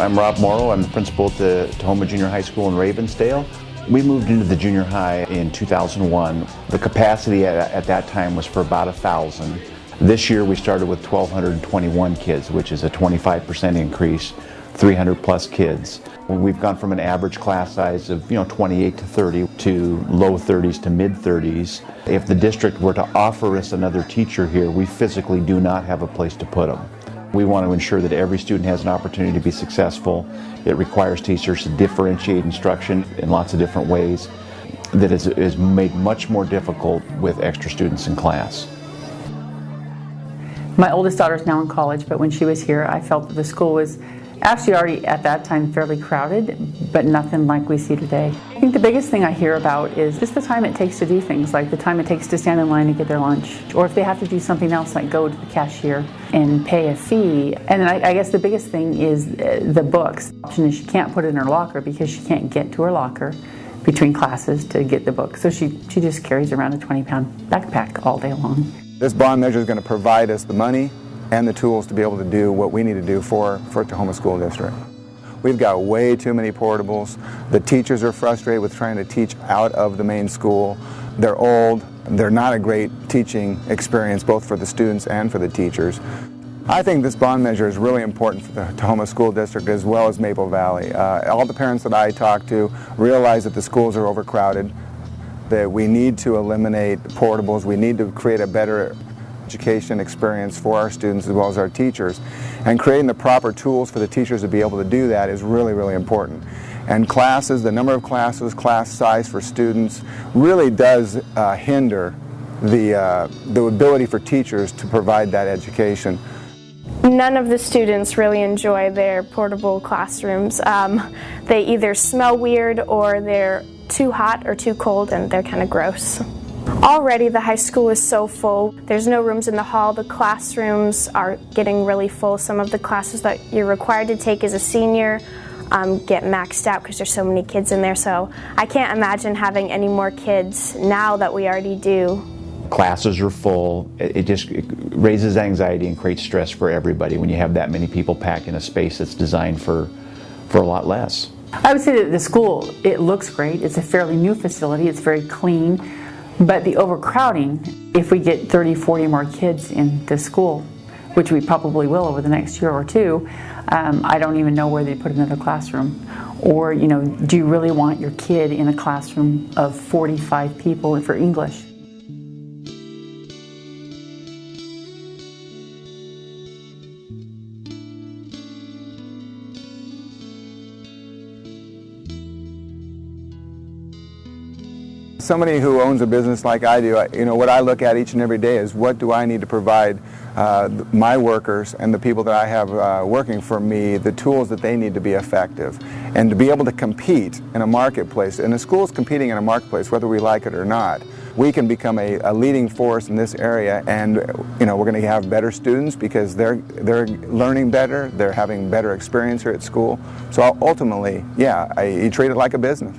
I'm Rob Morrow. I'm the principal at the Tahoma Junior High School in Ravensdale. We moved into the junior high in 2001. The capacity at that time was for about 1,000. This year we started with 1,221 kids, which is a 25% increase, 300 plus kids. We've gone from an average class size of 28 to 30 to low 30s to mid 30s. If the district were to offer us another teacher here, we physically do not have a place to put them. We want to ensure that every student has an opportunity to be successful. It requires teachers to differentiate instruction in lots of different ways that is made much more difficult with extra students in class. My oldest daughter is now in college, but when she was here, I felt that the school was actually already at that time fairly crowded, but nothing like we see today. I think the biggest thing I hear about is just the time it takes to do things, like the time it takes to stand in line to get their lunch, or if they have to do something else like go to the cashier and pay a fee. And then I guess the biggest thing is the books. The option is she can't put it in her locker because she can't get to her locker between classes to get the book. So she just carries around a 20-pound backpack all day long. This bond measure is going to provide us the money and the tools to be able to do what we need to do for Tahoma School District. We've got way too many portables. The teachers are frustrated with trying to teach out of the main school. They're old. They're not a great teaching experience both for the students and for the teachers. I think this bond measure is really important for the Tahoma School District as well as Maple Valley. All the parents that I talk to realize that the schools are overcrowded, that we need to eliminate portables, we need to create a better education experience for our students as well as our teachers, and creating the proper tools for the teachers to be able to do that is really, really important. And classes, the number of classes, class size for students really does hinder the ability for teachers to provide that education. None of the students really enjoy their portable classrooms. They either smell weird or they're too hot or too cold and they're kind of gross. Already the high school is so full. There's no rooms in the hall. The classrooms are getting really full. Some of the classes that you're required to take as a senior get maxed out because there's so many kids in there. So I can't imagine having any more kids now that we already do. Classes are full. It raises anxiety and creates stress for everybody when you have that many people packed in a space that's designed for a lot less. I would say that the school, it looks great. It's a fairly new facility. It's very clean. But the overcrowding, if we get 30, 40 more kids in the school, which we probably will over the next year or two, I don't even know where they put another classroom. Or, do you really want your kid in a classroom of 45 people for English? Somebody who owns a business like I do, what I look at each and every day is what do I need to provide my workers and the people that I have working for me the tools that they need to be effective and to be able to compete in a marketplace. And the school is competing in a marketplace whether we like it or not. We can become a leading force in this area, and we're going to have better students because they're learning better, they're having better experience here at school. So ultimately, you treat it like a business.